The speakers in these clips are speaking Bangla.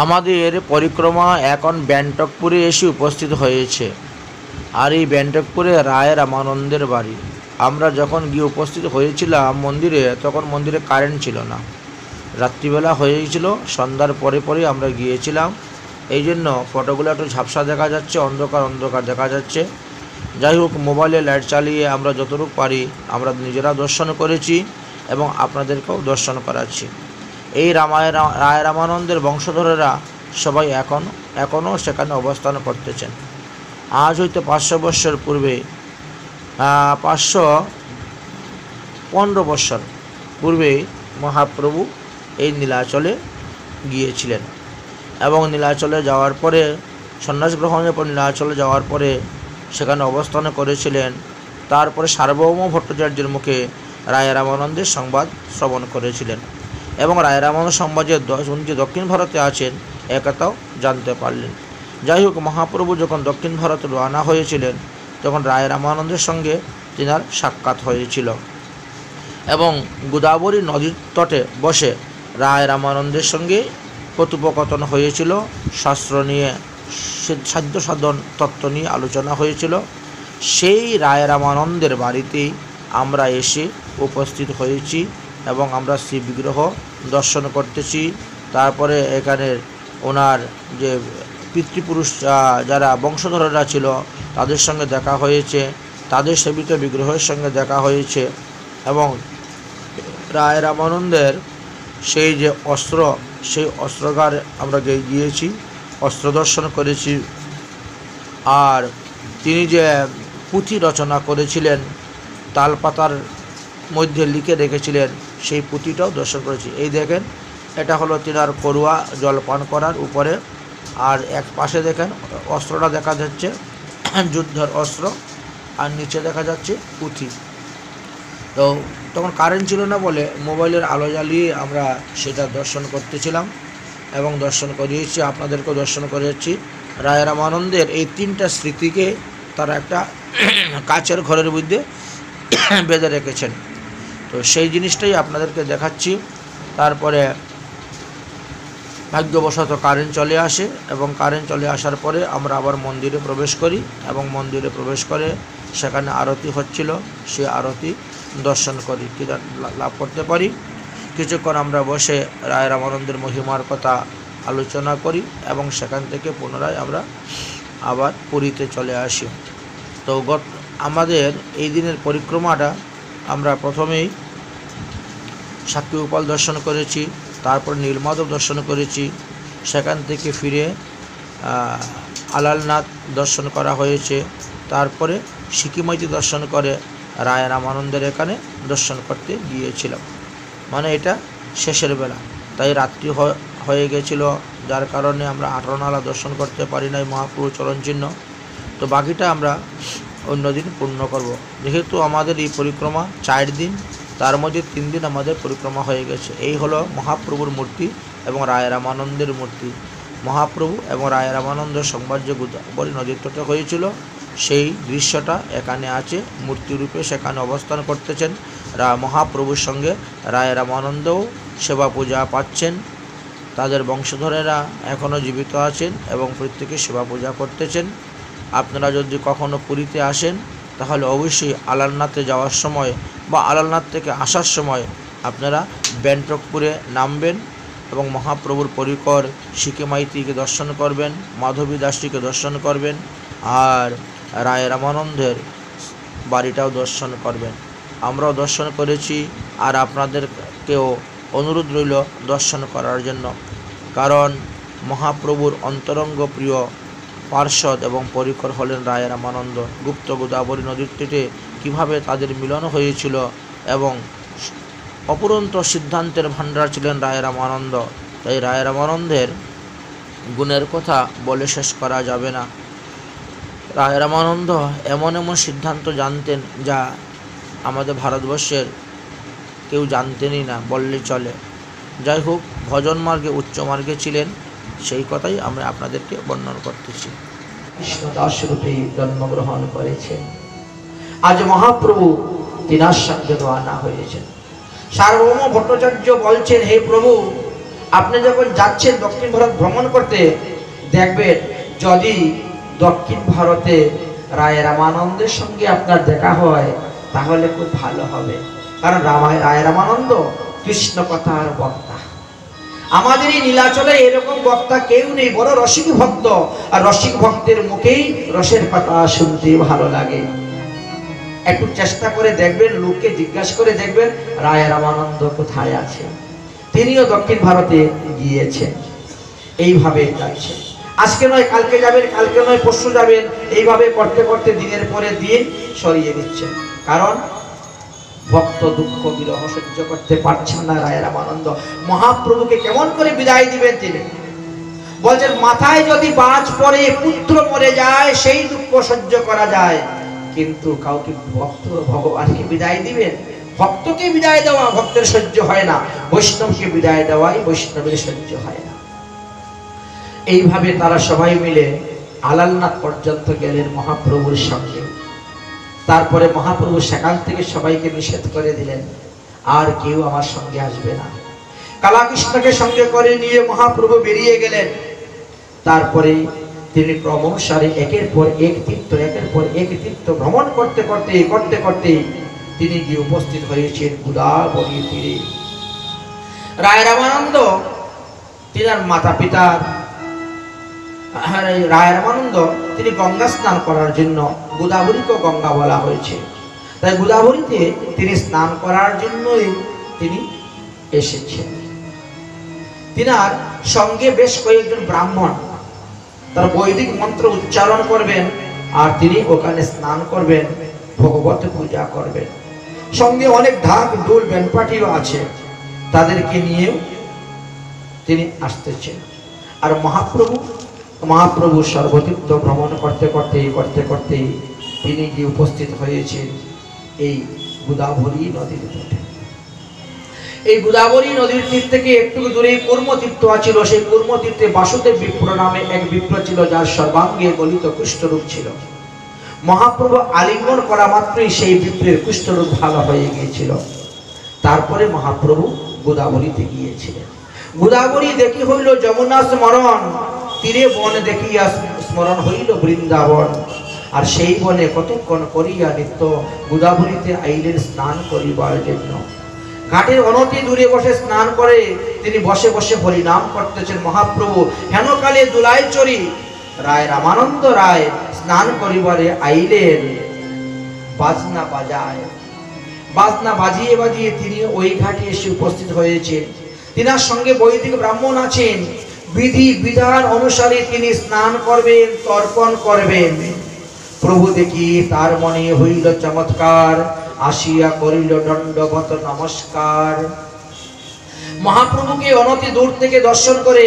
আমাদের পরিক্রমা এখন ব্যান্টকপুরে এসে উপস্থিত হয়েছে। আর এই ব্যান্টকপুরে রায় রামানন্দের বাড়ি। আমরা যখন গিয়ে উপস্থিত হয়েছিলাম মন্দিরে, তখন মন্দিরে কারেন্ট ছিল না, রাত্রিবেলা হয়েছিল, সন্ধ্যার পরে পরে আমরা গিয়েছিলাম। এই জন্য ফটোগুলো একটু ঝাপসা দেখা যাচ্ছে, অন্ধকার অন্ধকার দেখা যাচ্ছে। যাই হোক, মোবাইলে লাইট চালিয়ে আমরা যতটুকু পারি আমরা নিজেরা দর্শন করেছি এবং আপনাদেরকেও দর্শন করাচ্ছি। এই রায় রামানন্দের বংশধরেরা সবাই এখনও সেখানে অবস্থান করতেছেন। আজ হইতে 500 বৎসর পূর্বে, 515 বৎসর পূর্বে মহাপ্রভু এই নীলাচলে গিয়েছিলেন এবং নীলাচলে যাওয়ার পরে, সন্ন্যাস গ্রহণের পর নীলাচলে যাওয়ার পরে সেখানে অবস্থান করেছিলেন। তারপরে সার্বভৌম ভট্টাচার্যের মুখে রায় রামানন্দের সংবাদ শ্রবণ করেছিলেন এবং রায় রামানন্দ সমাজের উনি যে দক্ষিণ ভারতে আছেন একথাও জানতে পারলেন। যাই হোক, মহাপ্রভু যখন দক্ষিণ ভারতে রওনা হয়েছিলেন তখন রায় রামানন্দের সঙ্গে তিনার সাক্ষাৎ হয়েছিল এবং গোদাবরী নদীর তটে বসে রায় রামানন্দের সঙ্গে কথোপকথন হয়েছিল। শাস্ত্র নিয়ে, সাধ্য সাধন তত্ত্ব নিয়ে আলোচনা হয়েছিল। সেই রায় রামানন্দের বাড়িতেই আমরা এসে উপস্থিত হয়েছি এবং আমরা শ্রী বিগ্রহ দর্শন করতেছি। তারপরে এখানের ওনার যে পিতৃপুরুষ যারা বংশধররা ছিল তাদের সঙ্গে দেখা হয়েছে, তাদের সেবিত বিগ্রহের সঙ্গে দেখা হয়েছে এবং রায় রামানন্দের সেই যে অস্ত্র, সেই অস্ত্রাগার আমরা গিয়েছি, অস্ত্র দর্শন করেছি। আর তিনি যে পুঁথি রচনা করেছিলেন, তালপাতার মধ্যে লিখে রেখেছিলেন, সেই পুঁথিটাও দর্শন করেছি। এই দেখেন, এটা হলো তিনার করুয়া জল পান করার উপরে। আর এক পাশে দেখেন অস্ত্রটা দেখা যাচ্ছে, যুদ্ধের অস্ত্র, আর নিচে দেখা যাচ্ছে পুঁথি। তো তখন কারেন্ট ছিল না বলে মোবাইলের আলো জ্বালিয়ে আমরা সেটা দর্শন করতেছিলাম এবং দর্শন করিয়েছি, আপনাদেরকেও দর্শন করিয়েছি। রায় রামানন্দের এই 3টা স্মৃতিকে তারা একটা কাচের ঘরের মধ্যে বেঁধে রেখেছেন। তো সেই জিনিসটাই আপনাদেরকে দেখাচ্ছি। তারপরে ভাগ্যবশত কারেন্ট চলে আসে এবং কারেন্ট চলে আসার পরে আমরা আবার মন্দিরে প্রবেশ করি এবং মন্দিরে প্রবেশ করে সেখানে আরতি হচ্ছিল, সেই আরতি দর্শন করি, লাভ করতে পারি। কিছুক্ষণ আমরা বসে রায় রামানন্দের মহিমার কথা আলোচনা করি এবং সেখান থেকে পুনরায় আমরা আবার পুরীতে চলে আসি। তো আমাদের এই দিনের পরিক্রমাটা আমরা প্রথমেই সাক্ষী গোপাল দর্শন করেছি, তারপর নীলমাধব দর্শন করেছি, সেখান থেকে ফিরে আলালনাথ দর্শন করা হয়েছে, তারপরে সিকিমাইতি দর্শন করে রায় রামানন্দের এখানে দর্শন করতে গিয়েছিলাম। মানে এটা শেষের বেলা, তাই রাত্রি হয়ে গেছিল, যার কারণে আমরা 18 নালা দর্শন করতে পারি নাই মহাপ্রভু চরণচিহ্ন। তো বাকিটা আমরা অন্য দিন পূর্ণ করব। যেহেতু আমাদের এই পরিক্রমা 4 দিন, তার মধ্যে 3 দিন আমাদের পরিক্রমা হয়ে গেছে। এই হলো মহাপ্রভুর মূর্তি এবং রায় রামানন্দের মূর্তি। মহাপ্রভু এবং রায় রামানন্দের সংবাদ যে গোদাবরী নদীর তটে হয়েছিল, সেই দৃশ্যটা এখানে আছে মূর্তিরূপে, সেখানে অবস্থান করতেছেন। মহাপ্রভুর সঙ্গে রায় রামানন্দও সেবা পূজা পাচ্ছেন। তাদের বংশধরেরা এখনও জীবিত আছেন এবং প্রত্যেকে সেবা পূজা করতেছেন। আপনারা যদি কখনও পুরীতে আসেন তাহলে অবশ্যই আলালনাথে যাওয়ার সময় বা আলালনাথ থেকে আসার সময় আপনারা ব্যান্টকপুরে নামবেন এবং মহাপ্রভুর পরিকর সিকিমাইতিকে দর্শন করবেন, মাধবী দাসীকে দর্শন করবেন আর রায় রামানন্দের বাড়িটাও দর্শন করবেন। আমরাও দর্শন করেছি আর আপনাদেরকেও অনুরোধ রইল দর্শন করার জন্য, কারণ মহাপ্রভুর অন্তরঙ্গ প্রিয় পার্ষদ এবং পরিকর হলেন রায় রামানন্দ। গুপ্ত গোদাবরী নদীর তটে কীভাবে তাদের মিলন হয়েছিল এবং অপুরন্ত সিদ্ধান্তের ভাণ্ডার ছিলেন রায় রামানন্দ। তাই রায় রামানন্দের গুণের কথা বলে শেষ করা যাবে না। রায় রামানন্দ এমন এমন সিদ্ধান্ত জানতেন যা আমাদের ভারতবর্ষের কেউ জানতেনই না বললেই চলে। যাই হোক, ভজন মার্গে উচ্চ মার্গে ছিলেন, সেই কথাই আমরা আপনাদেরকে বর্ণনা করতেছি। কৃষ্ণদাস রূপে জন্মগ্রহণ করেছেন। আজ মহাপ্রভু তিনার সঙ্গে রওনা হয়েছেন। সার্বভৌম ভট্টাচার্য বলছেন, হে প্রভু, আপনি যখন যাচ্ছেন দক্ষিণ ভারত ভ্রমণ করতে, দেখবেন যদি দক্ষিণ ভারতে রায় রামানন্দের সঙ্গে আপনার দেখা হয় তাহলে খুব ভালো হবে। কারণ রায় রামানন্দ কৃষ্ণ কথার বক্তা। আমাদের এই নীলাচলে এরকম বক্তা কেউ নেই, বড় রসিক ভক্ত। আর রসিক ভক্তের মুখেই রসের কথা শুনতে ভালো লাগে। একটু চেষ্টা করে দেখবেন, লোককে জিজ্ঞাসা করে দেখবেন রায় রামানন্দ কোথায় আছে। তিনিও দক্ষিণ ভারতে গিয়েছেন, এইভাবে যাচ্ছেন। আজকে নয় কালকে যাবেন, কালকে নয় পরশু যাবেন, এইভাবে করতে করতে দিনের পরে দিন সরিয়ে দিচ্ছেন। কারণ ভক্ত দুঃখ বিরহ সহ্য করতে পারছেন না রায় রামানন্দ। মহাপ্রভুকে কেমন করে বিদায় দিবেন তিনি? বলছেন মাথায় যদি বাজ পড়ে, পুত্র মরে যায়, সেই দুঃখ সহ্য করা যায়, কিন্তু কাউকে ভক্ত ভগবানকে বিদায় দিবেন? ভক্তকে বিদায় দেওয়া ভক্তের সহ্য হয় না, বৈষ্ণবকে বিদায় দেওয়াই বৈষ্ণবের সহ্য হয় না। এইভাবে তারা সবাই মিলে আলালনাথ পর্যন্ত গেলেন মহাপ্রভুর সঙ্গে। তারপরে মহাপ্রভু সেখান থেকে সবাইকে নিষেধ করে দিলেন, আর কেউ আমার সঙ্গে আসবে না। কালাকৃষ্ণকে সঙ্গে করে নিয়ে মহাপ্রভু বেরিয়ে গেলেন। তারপরে তিনি ক্রমশারে একের পর এক তীর্থ ভ্রমণ করতে করতে তিনি গিয়ে উপস্থিত হয়েছেন গোদাবরীর তীরে। রায় রামানন্দ তিনার মাতা পিতার রায় রামানন্দ তিনি গঙ্গা স্নান করার জন্য, গোদাবরীকে গঙ্গা বলা হয়েছে, তাই গোদাবরীতে তিনি স্নান করার জন্যই তিনি এসেছেন। তিনার সঙ্গে বেশ কয়েকজন ব্রাহ্মণ তার বৈদিক মন্ত্র উচ্চারণ করবেন, আর তিনি ওখানে স্নান করবেন, ভগবত পূজা করবেন। সঙ্গে অনেক ঢাক ঢোল বেনপাটিও আছে, তাদেরকে নিয়েও তিনি আসতেছেন। আর মহাপ্রভু সর্বতীর্থ ভ্রমণ করতে করতে তিনি গিয়ে উপস্থিত হয়েছেন এই গোদাবরী নদীর তটে। এই গোদাবরী নদীর তীর থেকে একটু দূরে কর্মতীর্থ ছিল। সেই কর্মতীর্থে বাসুদেব বিপ্র নামে এক বিপ্র ছিল, যার সর্বাঙ্গে গলিত কুষ্ঠরোগ ছিল। মহাপ্রভু আলিঙ্গন করা মাত্রই সেই বিপ্রের কুষ্ঠরোগ ভালো হয়ে গিয়েছিল। তারপরে মহাপ্রভু গোদাবরীতে গিয়েছিলেন। গোদাবরী দেখি হইল যমুনা স্মরণ, তীরে বন দেখিয়া স্মরণ হইল বৃন্দাবন। আর সেই বনে কতক্ষণ করিয়া নিত্য গোদাবরীতে আইলেন স্নান করিবার জন্য। ঘাটের অনতি দূরে বসে স্নান করে তিনি বসে বসে হরিনাম করতেছেন। মহাপ্রভু হেনকালে দুলাই চরি রায় রামানন্দ রায় স্নান করিবারে আইলেন। বাজনা বাজিয়ে তিনি ওই ঘাটে এসে উপস্থিত হয়েছেন। তিনার সঙ্গে বৈদিক ব্রাহ্মণ আছেন। বিধি বিধান অনুসারে তিনি স্নান করবেন, তর্পণ করবেন। প্রভু দেখি তার মনে হইল চমৎকার, আসিয়া করিল দণ্ডবত নমস্কার। মহাপ্রভুকে অনতি দূর থেকে দর্শন করে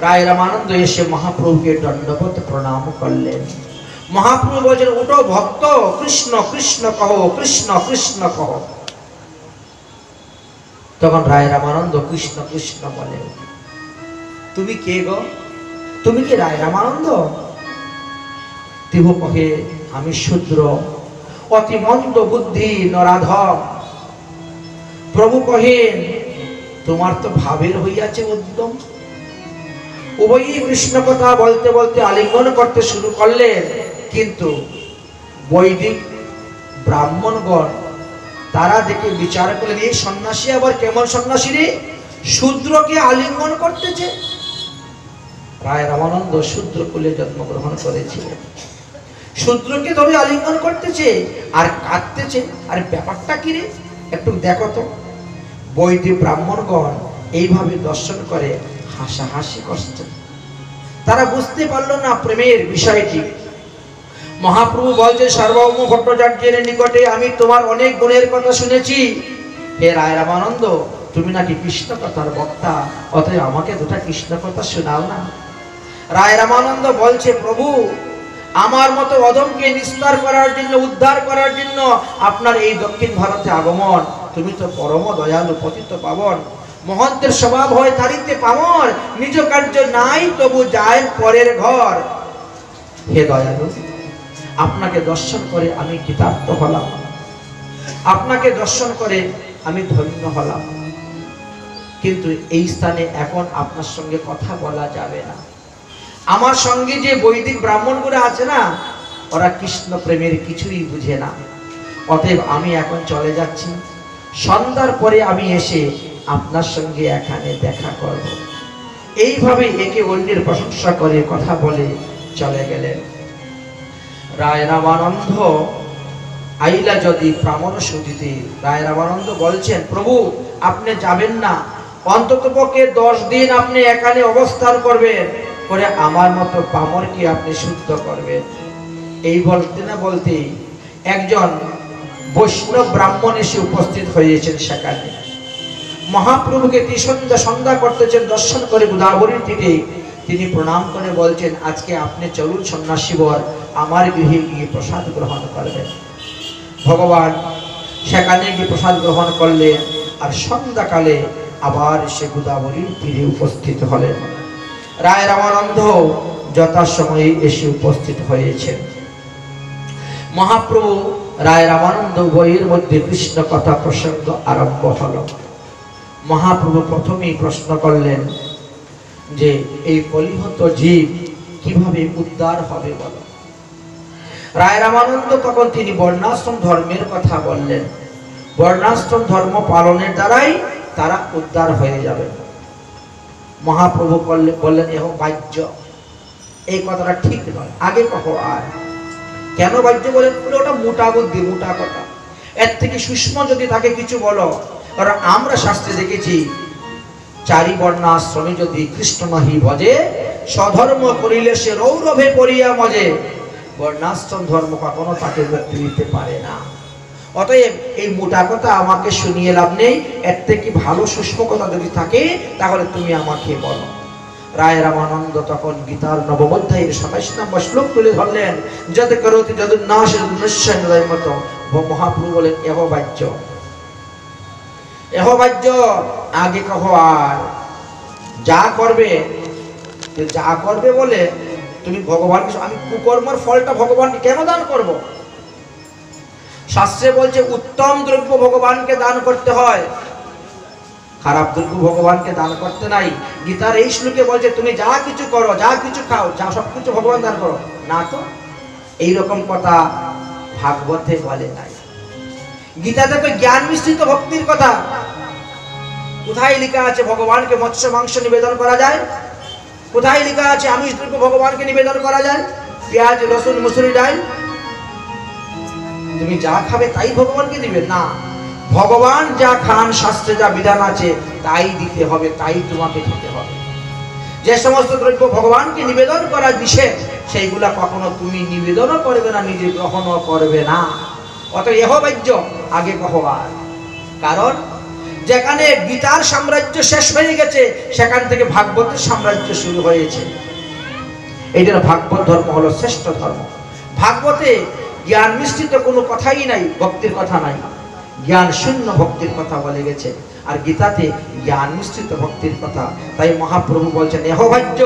রায় রামানন্দ এসে মহাপ্রভুকে দণ্ডবত প্রণাম করলেন। মহাপ্রভু বলছেন, উঠো ভক্ত, কৃষ্ণ কৃষ্ণ কহো, কৃষ্ণ কৃষ্ণ কহো। তখন রায় রামানন্দ কৃষ্ণ কৃষ্ণ বলে, তুমি কে গো? তুমি কি রায় রামানন্দ? দেহ কহে, আমি শূদ্র, অতি মন্দ বুদ্ধি নরাধম। প্রভু কহেন, তোমার তো ভাবের হইয়াছে উদ্যম। উভয়ই কৃষ্ণ কথা বলতে বলতে আলিঙ্গন করতে শুরু করলেন। কিন্তু বৈদিক ব্রাহ্মণগণ তারা দেখে বিচার করলেন, এই সন্ন্যাসী আবার কেমন সন্ন্যাসী রে, শূদ্রকে আলিঙ্গন করতেছে। রায় রামানন্দ শূদ্র কুলে জন্মগ্রহণ করেছিলেন, শূদ্রকে তবে আলিঙ্গন করতেছে আর কাঁদতেছে। আর ব্যাপারটা কি রে, একটু দেখো তো। বৈদিক ব্রাহ্মণগণ এইভাবে দর্শন করে হাসাহাসি করছে। তারা বুঝতে পারল না প্রেমের বিষয়টি। মহাপ্রভু বলছে, সার্বভৌম ভট্টাচার্যের নিকটে আমি তোমার অনেক গুণের কথা শুনেছি। হে রায় রামানন্দ, তুমি নাকি কৃষ্ণ কথার বক্তা, অতএব আমাকে দুটা কৃষ্ণ কথা শোনাও না। রায় রামানন্দ বলছে, প্রভু আমার মতো অধমকে নিস্তার করার জন্য, উদ্ধার করার জন্য আপনার এই দক্ষিণ ভারতে আগমন। তুমি তো পরম দয়ালু, পতিত পাবন, মহন্তের স্বভাব হয় তারিতে পামর। নিজ কার্য নাই তবু যায় পরের ঘর। হে দয়ালু, আপনাকে দর্শন করে আমি কৃতার্থ হলাম, আপনাকে দর্শন করে আমি ধন্য হলাম। কিন্তু এই স্থানে এখন আপনার সঙ্গে কথা বলা যাবে না। আমার সঙ্গে যে বৈদিক ব্রাহ্মণগুলো আছে না, ওরা কৃষ্ণ প্রেমের কিছুই বুঝে না। অতএব আমি এখন চলে যাচ্ছি, সন্ধ্যার পরে আমি এসে আপনার সঙ্গে এখানে দেখা করব। এইভাবে একে অন্যের প্রশংসা করে কথা বলে চলে গেলেন। রায় রামানন্দ আইলা যদি প্রামরস দিতে, রায় রামানন্দ বলছেন, প্রভু আপনি যাবেন না, অন্ততপক্ষে 10 দিন আপনি এখানে অবস্থান করবেন, করে আমার মতো পামরকে আপনি শুদ্ধ করবেন। এই বলতে না বলতেই একজন বৈষ্ণব ব্রাহ্মণ এসে উপস্থিত হয়েছেন সেখানে। মহাপ্রভুকে সন্ধ্যা করতেছেন, দর্শন করে গোদাবরীর তীরে তিনি প্রণাম করে বলছেন, আজকে আপনি চলুন সন্ন্যাসীবর, আমার গৃহে গিয়ে প্রসাদ গ্রহণ করবেন। ভগবান সেখানে গিয়ে প্রসাদ গ্রহণ করলেন, আর সন্ধ্যাকালে আবার সে গোদাবরীর তীরে উপস্থিত হলেন। রায় রামানন্দ যথাসময়ে এসে উপস্থিত হয়েছেন। মহাপ্রভু রায় রামানন্দ বইয়ের মধ্যে কৃষ্ণ কথা প্রসঙ্গ আরম্ভ হল। মহাপ্রভু প্রথমেই প্রশ্ন করলেন যে এই কলিহত জীব কিভাবে উদ্ধার হবে বলো। রায় রামানন্দ তখন তিনি বর্ণাশ্রম ধর্মের কথা বললেন। বর্ণাশ্রম ধর্ম পালনের দ্বারাই তারা উদ্ধার হয়ে যাবে। মহাপ্রভু বললেন এহ বাহ্য, এই কথাটা ঠিক নয়, আগে কহ। আর কেন বাহ্য বলেন? ওটা মোটা বুদ্ধি, মোটা কথা, এর থেকে সূক্ষ্ম যদি তাকে কিছু বলো। কারণ আমরা শাস্ত্রে দেখেছি, 4 বর্ণাশ্রমে যদি কৃষ্ণ নাহি ভজে, স্বধর্ম করিলে সে রৌরভে পড়িয়া মজে। বর্ণাশ্রম ধর্ম কখনো তাকে মুক্তি দিতে পারে না। অতএব এই মোটা কথা আমাকে শুনিয়ে লাভ নেই, এর থেকে ভালো সূক্ষ্ম কথা যদি থাকে তাহলে তুমি আমাকে বলো। রায় রামানন্দ তখন গীতার 9ম অধ্যায়ের 27 নম্বর শ্লোক তুলে ধরলেন, যদ করতি যদ নাশে নিশ্চয় মত। মহাপ্রভু বলেন এহ বাহ্য, এহ বাহ্য, আগে কহ। আর যা করবে, যা করবে বলে তুমি ভগবানকে, আমি কুকর্মের ফলটা ভগবানকে কেন দান করব? শাস্ত্রে বলছে উত্তম দ্রব্য ভগবানকে দান করতে হয়, খারাপ দ্রব্য ভগবানকে দান করতে নাই। গীতার এই শ্লোকে বলছে তুমি যা কিছু করো, যা কিছু খাও, যা সবকিছু ভগবান দান করো না। তো এইরকম কথা ভাগবতে বলে নাই। গীতাতে তো জ্ঞান মিশ্রিত ভক্তির কথা। কোথায় লেখা আছে ভগবানকে মৎস্য মাংস নিবেদন করা যায়? কোথায় লেখা আছে আমিষ দ্রব্য ভগবানকে নিবেদন করা যায়? পেঁয়াজ, রসুন, মুসুরি ডাল তুমি যা খাবে তাই ভগবানকে দিবে না। ভগবান যা খান, শাস্ত্রে যা বিধান আছে তাই দিতে হবে, তাই তোমাকে খেতে হবে। যে সমস্ত দ্রব্য ভগবানকে নিবেদন করা নিষেধ, সেইগুলা কখনো তুমি নিবেদনও করবে না, নিজে গ্রহণও করবে না। অতএব এহ বাহ্য, আগে কহ। আর কারণ যেখানে গীতার সাম্রাজ্য শেষ হয়ে গেছে, সেখান থেকে ভাগবতের সাম্রাজ্য শুরু হয়েছে। এইটার ভাগবত ধর্ম হলো শ্রেষ্ঠ ধর্ম। ভাগবতে জ্ঞান মিশ্রিত কোনো কথাই নাই, ভক্তির কথা নাই, জ্ঞান শূন্য ভক্তির কথা বলে গেছে। আর গীতাতে জ্ঞান মিশ্রিত ভক্তির কথা। তাই মহাপ্রভু বলছেন এহ বাহ্য,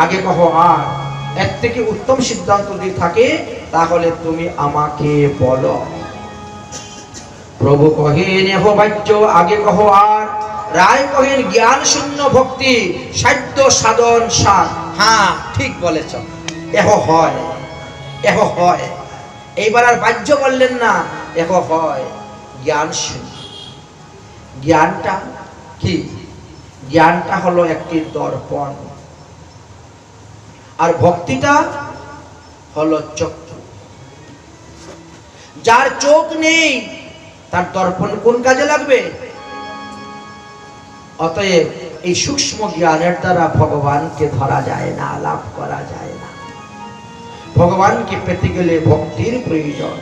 আগে কহ। আর এর থেকে উত্তম সিদ্ধান্ত যদি থাকে তাহলে তুমি আমাকে বলো। প্রভু কহেন এহ বাহ্য, আগে কহ। আর রায় কহেন জ্ঞান শূন্য ভক্তি, সাধ্য সাধন সার। হ্যাঁ ঠিক বলেছ, এহ হয়, এহ হয়। এইবার আর বাহ্য বললেন না, এহ হয়। জ্ঞান শূন্য। জ্ঞানটা কি? জ্ঞানটা হলো একটি দর্পণ, আর ভক্তিটা হলো চক্ষু। যার চোখ নেই তার দর্পণ কোন কাজে লাগবে? অতএব এই সূক্ষ্ম জ্ঞানের দ্বারা ভগবানকে ধরা যায় না, লাভ করা যায় না। ভগবানকে পেতে গেলে ভক্তির প্রয়োজন।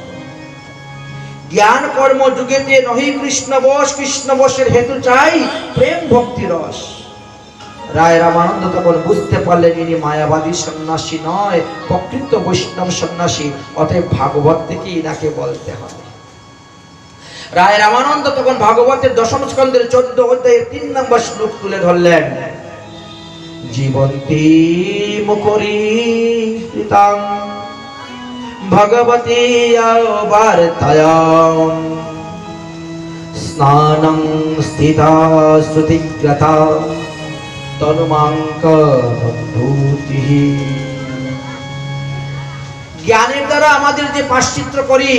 জ্ঞান কর্ম যুগেতে নহি কৃষ্ণ বশ, কৃষ্ণ বশের হেতু চাই প্রেম ভক্তি রস। রায় রামানন্দ তখন বুঝতে পারলেন ইনি মায়াবাদী সন্ন্যাসী নয়, প্রকৃত বৈষ্ণব সন্ন্যাসী। অতএব ভাগবত থেকে ইনাকে বলতে হবে। রায় রামানন্দ তখন ভাগবতের 10ম স্কন্ধের 14 অধ্যায়ের 3 নম্বর শ্লোক তুলে ধরলেন। জীবন্তী মুখরি স্মৃতাং ভগবতী বার্তায়াম স্নানং স্থিতা শ্রুতিগ্রতা তনুমাঙ্ক ভূতি। জ্ঞানের দ্বারা আমাদের যে পাশ্চিত্র করি,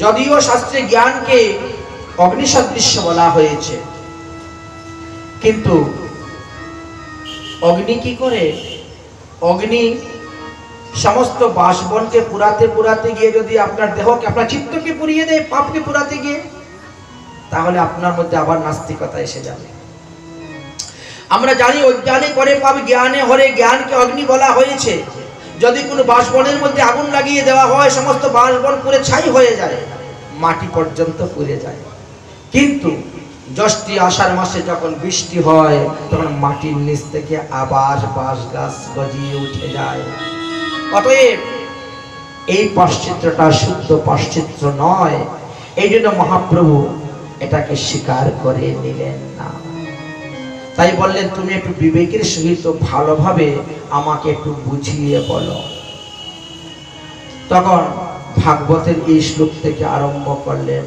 যদিও শাস্ত্রে জ্ঞানকে অগ্নিসদৃশ্য বলা হয়েছে, কিন্তু অগ্নি কি করে? অগ্নি সমস্ত বাসবনকে পুরাতে পুরাতে গিয়ে যদি আপনার দেহকে, আপনার চিত্তকে পুড়িয়ে দেয়, পাপকে পুরাতে গিয়ে, তাহলে আপনার মধ্যে আবার নাস্তিকতা এসে যাবে। আমরা জানি অজ্ঞানে করে পাপ, জ্ঞানে হরে, জ্ঞানকে অগ্নি বলা হয়েছে। যদি কোনো বাসবনের মধ্যে আগুন লাগিয়ে দেওয়া হয়, সমস্ত বাসবন পুড়ে ছাই হয়ে যায়, মাটি পর্যন্ত পুড়ে যায়। কিন্তু জ্যৈষ্ঠ আষাঢ় মাসে যখন বৃষ্টি হয়, তখন মাটির নিচ থেকে আবার বাঁশ গাছ গজিয়ে উঠে যায়। অতএব এই পাশ্চিত্রটা শুদ্ধ পাশ্চিত্র নয়। এই জন্য মহাপ্রভু এটাকে স্বীকার করে নিলেন না। তাই বললেন, তুমি একটু বিবেকের সহিত ভালোভাবে আমাকে একটু বুঝিয়ে বলো। তখন ভাগবতের এই শ্লোক থেকে আরম্ভ করলেন।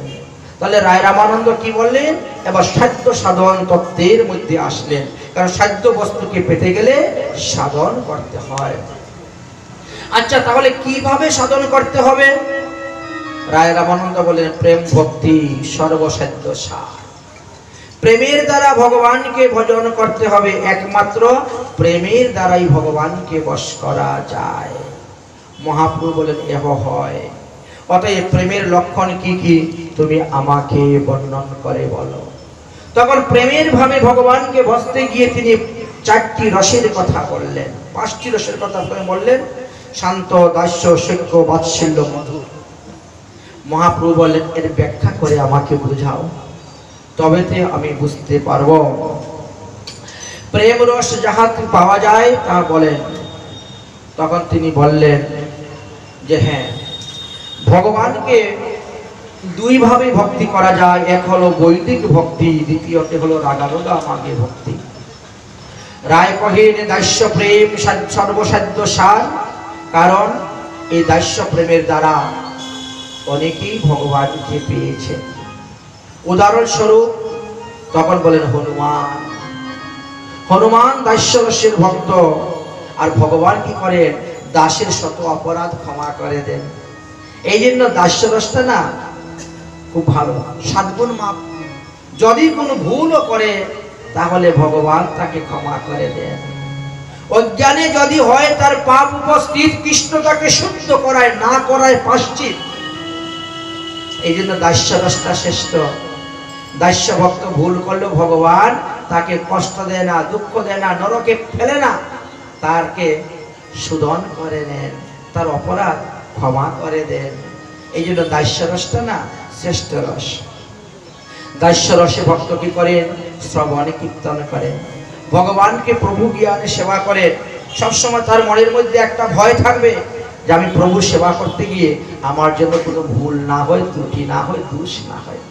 তাহলে রায় রামানন্দ কি বললেন? এবার সাধ্য সাধন তত্ত্বের মধ্যে আসলেন। কারণ সাধ্য বস্তুকে পেতে গেলে সাধন করতে হয়। আচ্ছা, তাহলে কিভাবে সাধন করতে হবে? রায় রামানন্দ বলেন, প্রেম ভক্তি সর্বসাধ্য সার। প্রেমের দ্বারা ভগবানকে ভজন করতে হবে। একমাত্র প্রেমের দ্বারাই ভগবানকে বশ করা যায়। মহাপ্রভু বলেন, এহ হয়। অতএব প্রেমের লক্ষণ কি কি তুমি আমাকে বর্ণন করে বলো। তখন প্রেমের ভাবে ভগবানকে বসতে গিয়ে তিনি 4টি রসের কথা বললেন, 5টি রসের কথা বললেন। শান্ত, দাস্য, সখ্য, বাৎসল্য, মধুর। মহাপ্রভু বললেন, এর ব্যাখ্যা করে আমাকে বুঝাও, তবেতে আমি বুঝতে পারবো। প্রেম রস যাহা পাওয়া যায় তা বলেন। তখন তিনি বললেন যে হ্যাঁ, ভগবানকে 2 ভাবে ভক্তি করা যায়। এক হলো বৈদিক ভক্তি, দ্বিতীয়টি হলো রাগানুগা মাগে ভক্তি। রায় কহেন, দাস্য প্রেম সর্বসাধ্য সার। কারণ এই দাস্য প্রেমের দ্বারা অনেকেই ভগবানকে পেয়েছে। উদাহরণস্বরূপ তখন বলেন হনুমান। হনুমান দাস্য রসের ভক্ত। আর ভগবান কি করেন? দাসের শত অপরাধ ক্ষমা করে দেন। এই জন্য দাস্য রসটা না খুব ভালো, 7 গুণ মাপ। যদি কোনো ভুলও করে তাহলে ভগবান তাকে ক্ষমা করে দেন। অজ্ঞানে যদি হয় তার পাপ উপস্থিত, কৃষ্ণ তাকে শুদ্ধ করায়, না করায় পাশ্চিত। এই জন্য দাস্য রসটা শ্রেষ্ঠ। দাস্য ভক্ত ভুল করলেও ভগবান তাকে কষ্ট দেয় না, দুঃখ দেয় না, নরকে ফেলে না, তাকে শোধন করে নেন, তার অপরাধ ক্ষমা করে দেন। এই জন্য দাস্য রসটা না শ্রেষ্ঠ রস। দাস্য রসে ভক্ত কি করেন? শ্রবণ কীর্তন করেন, ভগবানকে প্রভু জ্ঞানে সেবা করেন। সবসময় তার মনের মধ্যে একটা ভয় থাকবে যে আমি প্রভু সেবা করতে গিয়ে আমার জন্য কোনো ভুল না হয়, ত্রুটি না হয়, দোষ না হয়,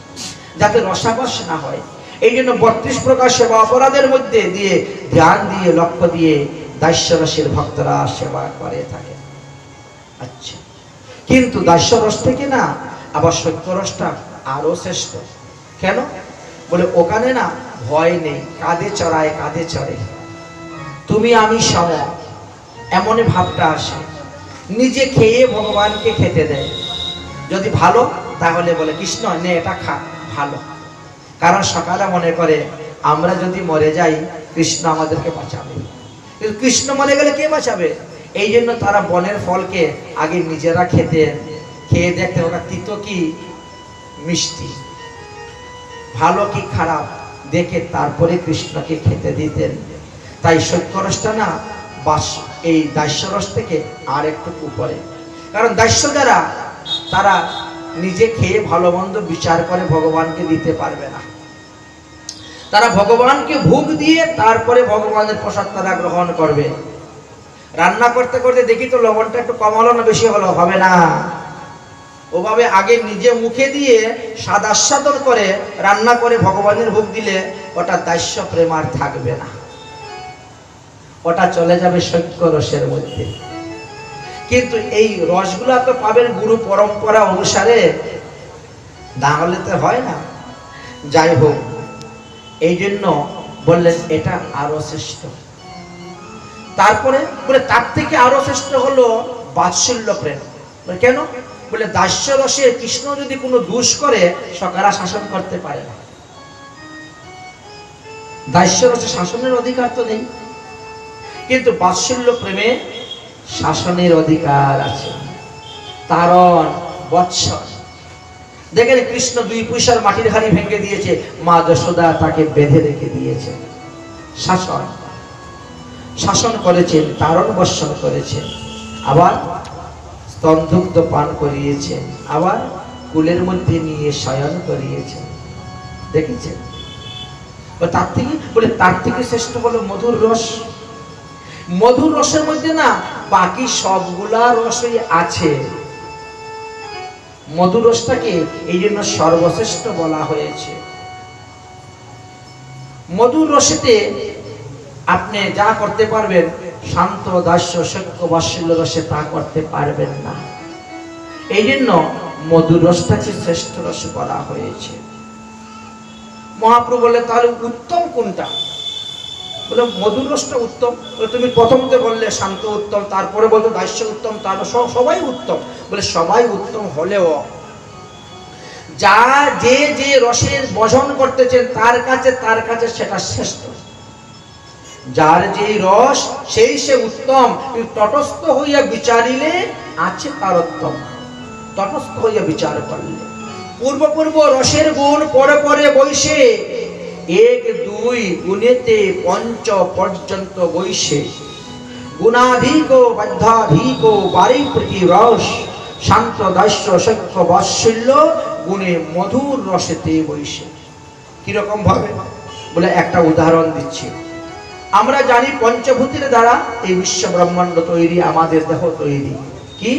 যাতে রসাবশ না হয়। এই জন্য 32 প্রকার সেবা অপরাধের মধ্যে দিয়ে ধ্যান দিয়ে লক্ষ্য দিয়ে দাস্য রসের ভক্তরা সেবা করে থাকে। আচ্ছা, কিন্তু দাস্য রস থেকে না আবার সত্য রসটা আরো শ্রেষ্ঠ। কেন? বলে ওখানে না ভয় নেই, কাঁধে চড়ায়, কাঁধে চড়ে, তুমি আমি সম, এমন ভাবটা আসে। নিজে খেয়ে ভগবানকে খেতে দেয়। যদি ভালো তাহলে বলে কৃষ্ণ নে এটা খা, ভালো। কারণ সকালে মনে করে আমরা যদি মরে যাই কৃষ্ণ আমাদেরকে বাঁচাবে, কিন্তু কৃষ্ণ মরে গেলে কে বাঁচাবে? এই জন্য তারা বনের ফলকে আগে নিজেরা খেতেন, খেয়ে দেখতে ওটা তিতো কি মিষ্টি, ভালো কি খারাপ দেখে তারপরে কৃষ্ণকে খেতে দিতেন। তাই সত্য রসটা না বাস এই দাস্য রস থেকে আর একটু উপরে। কারণ দাস্য যারা, তারা নিজে খেয়ে ভালো মন্দ বিচার করে ভগবানকে দিতে পারবে না। তারা ভগবানকে ভোগ দিয়ে তারপরে ভগবানের প্রসাদ তারা গ্রহণ করবে। রান্না করতে করতে দেখি তো লবণটা একটু কম হলো না বেশি হলো, হবে না। ওভাবে আগে নিজে মুখে দিয়ে স্বাদ আস্বাদন করে রান্না করে ভগবানের ভোগ দিলে ওটা দাস্য প্রেম আর থাকবে না, ওটা চলে যাবে সত্য রসের মধ্যে। কিন্তু এই রসগুলা তো পাবেন গুরু পরম্পরা অনুসারে, না হলে তো হয় না। যাই হোক, এই জন্য বললেন এটা আরো শ্রেষ্ঠ। তারপরে বলে তার থেকে আরো শ্রেষ্ঠ হলো বাৎসল্য প্রেম। কেন? বলে দাস্য রসে কৃষ্ণ যদি কোনো দোষ করে সকারা শাসন করতে পারে না। দাস্য রসে শাসনের অধিকার তো নেই, কিন্তু বাৎসল্য প্রেমে শাসনের অধিকার আছে। তারণ বৎসর, দেখেন কৃষ্ণ 2 পয়সার মাটির হাড়ি ভেঙে দিয়েছে, মা যশোদা তাকে বেঁধে রেখে দিয়েছে। শাসন শাসন করেছেন, তারণ বর্ষণ করেছেন, আবার স্তনদুগ্ধ পান করিয়েছেন, আবার কুলের মধ্যে নিয়ে শয়ন করিয়েছেন। দেখেছেন? তার থেকে বলে তার থেকে শ্রেষ্ঠ হলো মধুর রস। মধুর রসের মধ্যে না বাকি সবগুলা রসই আছে, মধুর রসটাকে এই জন্য সর্বশ্রেষ্ঠ বলা হয়েছে। মধুর রসেতে আপনি যা করতে পারবেন শান্ত দাস্য সখ্য বাৎসল্য রসে তা করতে পারবেন না। এই জন্য মধুর রসটাকে শ্রেষ্ঠ রস বলা হয়েছে। মহাপ্রভু বললেন তাহলে উত্তম কোনটা? বলে মধুর রসটা উত্তম। তুমি প্রথমতে বললে শান্ত উত্তম, তারপরে বলতো দাস্য উত্তম, তারপর সবাই উত্তম। বলে সবাই উত্তম হলেও যা যে যে রসের ভজন করতেছেন তার কাছে সেটা শ্রেষ্ঠ। যার যে রস সেই সে উত্তম, তটস্থ হইয়া বিচারিলে আছে তারতম্য। তটস্থ হইয়া বিচার করলে পূর্ব রসের গুণ পরে পরে বৈশে, 1 2 গুণেতে পঞ্চ পর্যন্ত বৈশে, গুণাধিক বাধ্যাধিক বারি প্রতি রস, শান্ত দাস্য সখ্য বাৎসল্য গুণে মধুর রসেতে বৈশে। কিরকম ভাবে? বলে একটা উদাহরণ দিচ্ছি। আমরা জানি পঞ্চভূতির দ্বারা এই বিশ্ব ব্রহ্মাণ্ড তৈরি, আমাদের দেহ তৈরি। কি?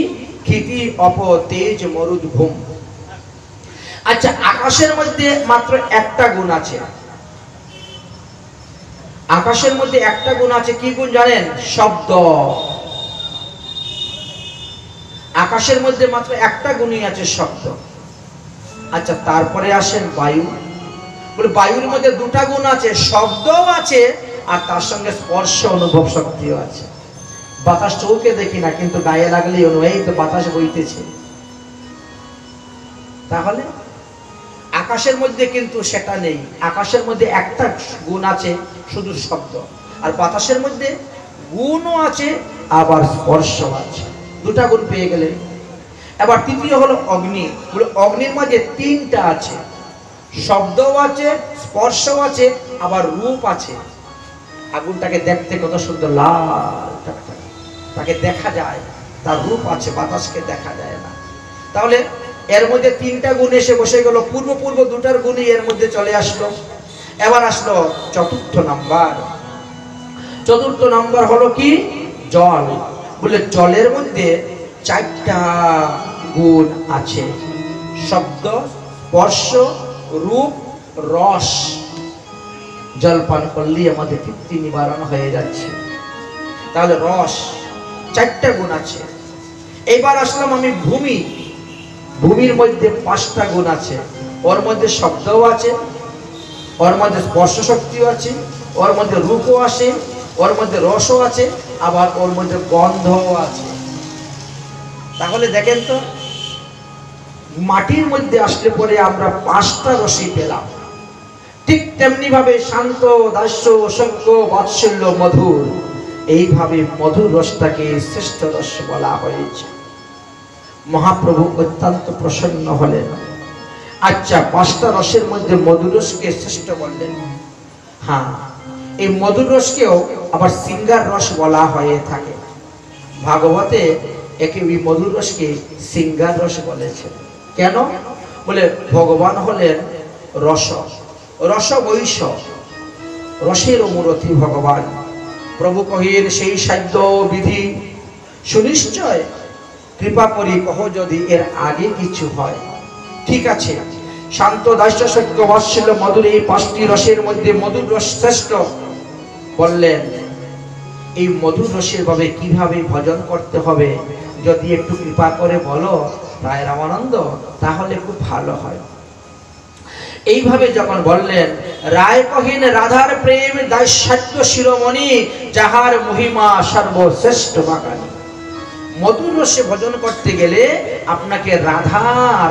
ক্ষিতি অপ তেজ মরুদ ভূম। আচ্ছা, আকাশের মধ্যে মাত্র একটা গুণ আছে। আকাশের মধ্যে একটা গুণ আছে, কি গুণ জানেন? শব্দ। আকাশের মধ্যে মাত্র একটা গুণই আছে, শব্দ। আচ্ছা, তারপরে আসেন বায়ু। বলে বায়ুর মধ্যে 2টা গুণ আছে, শব্দও আছে আর তার সঙ্গে স্পর্শ অনুভব শক্তিও আছে। বাতাস চৌকে দেখি না, কিন্তু গায়ে লাগলেই অনুভব, তো বাতাস বইতেছে। তাহলে আকাশের মধ্যে কিন্তু সেটা নেই। আকাশের মধ্যে একটা গুণ আছে, শুধু শব্দ। আর বাতাসের মধ্যে গুণও আছে আবার স্পর্শ আছে। 2টা গুণ পেয়ে গেলে। এবার তৃতীয় হলো অগ্নি। বলে অগ্নির মধ্যে 3টা আছে, শব্দও আছে, স্পর্শও আছে, আবার রূপ আছে। আগুনটাকে দেখতে কত সুন্দর, লাল টকটকে, তাকে দেখা যায়, তার রূপ আছে, বাতাসকে দেখা যায় না। তাহলে এর মধ্যে 3টা গুণ এসে বসে গেল। পূর্ব 2টার গুণই এর মধ্যে চলে আসলো। এবার আসলো চতুর্থ নাম্বার হলো কি? জল। বলে জলের মধ্যে 4টা গুণ আছে, শব্দ, স্পর্শ, রূপ, রস। জলপান করলেই আমাদের তৃপ্তি নিবারণ হয়ে যাচ্ছে। তাহলে রস 4টা গুণ আছে। এবার আসলাম আমি ভূমি। ভূমির মধ্যে 5টা গুণ আছে। ওর মধ্যে শব্দও আছে, ওর মধ্যে স্পর্শ শক্তিও আছে, ওর মধ্যে রূপও আছে, ওর মধ্যে রসও আছে, আবার ওর মধ্যে গন্ধও আছে। তাহলে দেখেন তো, মাটির মধ্যে আসলে পরে আমরা 5টা রসই পেলাম। ঠিক তেমনি ভাবে শান্ত দাস্য সখ্য বাৎসল্য মধুর, এইভাবে মধুর রসটাকে শ্রেষ্ঠ রস বলা হয়েছে। মহাপ্রভু অত্যন্ত প্রসন্ন হলেন। আচ্ছা, 5টা রসের মধ্যে মধুর রসকে শ্রেষ্ঠ বললেন। হ্যাঁ, এই মধুর রসকেও আবার সিঙ্গার রস বলা হয়ে থাকে। ভাগবতে একে মধুর রসকে সিঙ্গার রস বলেছে। কেন? বলে ভগবান হলেন রস, রস বৈশ, রসের মূরতি ভগবান। প্রভু কহিলেন সেই সাধ্য বিধি সুনিশ্চয়, কৃপা করি কহ যদি এর আগে কিছু হয়। ঠিক আছে, শান্ত দাস্য সখ্য বাৎসল্য মধুর, এই 5টি রসের মধ্যে মধুর রস শ্রেষ্ঠ বললেন। এই মধুর রসের ভাবে কিভাবে ভজন করতে হবে যদি একটু কৃপা করে বলো রায় রামানন্দ, তাহলে খুব ভালো হয়। এইভাবে যখন বললেন, রায় কহিন রাধার প্রেম দাস্যাত্য শিরোমণি, যাহার মহিমা সর্বশ্রেষ্ঠ বাগানী। মধুর রসে ভজন করতে গেলে আপনাকে রাধা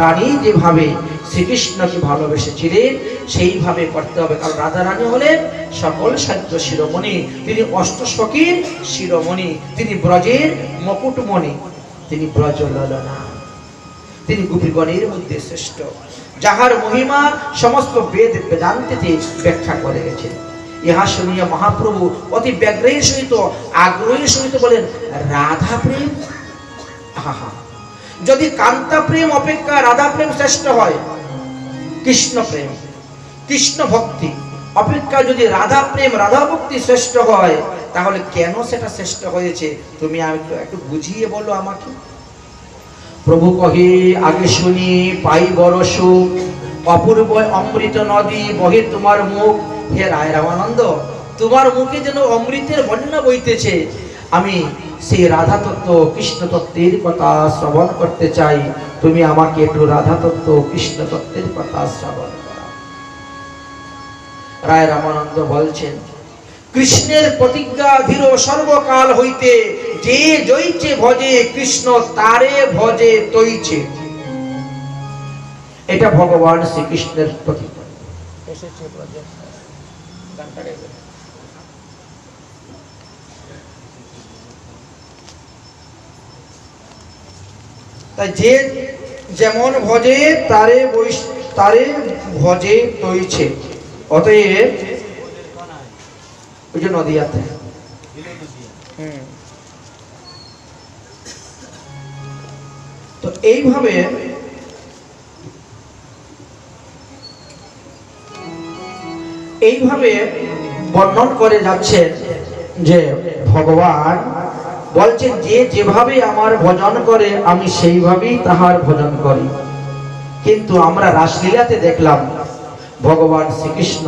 রানী যেভাবে শ্রীকৃষ্ণকে ভালোবেসেছিলেন সেইভাবে করতে হবে। কারণ রাধা রানী হলেন সকল সাহিত্য শিরোমণি, তিনি অষ্টসখীর শিরোমণি, তিনি ব্রজের মুকুটমণি, তিনি ব্রজ ললনা, তিনি গোপীগণের মধ্যে শ্রেষ্ঠ, যাহার মহিমা সমস্ত বেদ বেদান্তেতে ব্যাখ্যা করে গেছেন। ইহা শুনিয়া মহাপ্রভু অতি ব্যগ্রের সহিত আগ্রহের সহিত বলেন, রাধা প্রেম, আহা, যদি কান্তা প্রেম অপেক্ষা রাধা প্রেম শ্রেষ্ঠ হয়, কৃষ্ণ প্রেম কৃষ্ণ ভক্তি অপেক্ষা যদি রাধা প্রেম রাধা ভক্তি শ্রেষ্ঠ হয়, তাহলে কেন সেটা শ্রেষ্ঠ হয়েছে তুমি একটু বুঝিয়ে বলো আমাকে। প্রভু কহে, আগে শুনি পাই বড় সুখ, অপূর্ব অমৃত নদী বহে তোমার মুখ। হে রায় রামানন্দ, তোমার মুখে যেন অমৃতের বন্যা বইতেছে, আমি সেই রাধা তত্ত্ব কৃষ্ণ তত্ত্বের কথা শ্রবণ করতে চাই, তুমি আমাকে একটু রাধা তত্ত্ব কৃষ্ণ তত্ত্বের কথা শ্রবণ করা। রায় রামানন্দ বলছেন, কৃষ্ণের প্রতিজ্ঞা ধীর সর্বকাল হইতে, যে জয়ছে ভজে কৃষ্ণ তারে ভজে তৈছে। এটা ভগবান শ্রীকৃষ্ণের প্রতিজ্ঞা। তাই যে যেমন ভজে তারে ভজে তৈছে। অতএব ওই যে নদীয়াতে তো এইভাবে বর্ণন করে যাচ্ছেন যে ভগবান বলছেন, যে যেভাবে আমার ভজন করে আমি সেইভাবেই তাহার ভজন করি। কিন্তু আমরা রাসলীলাতে দেখলাম ভগবান শ্রীকৃষ্ণ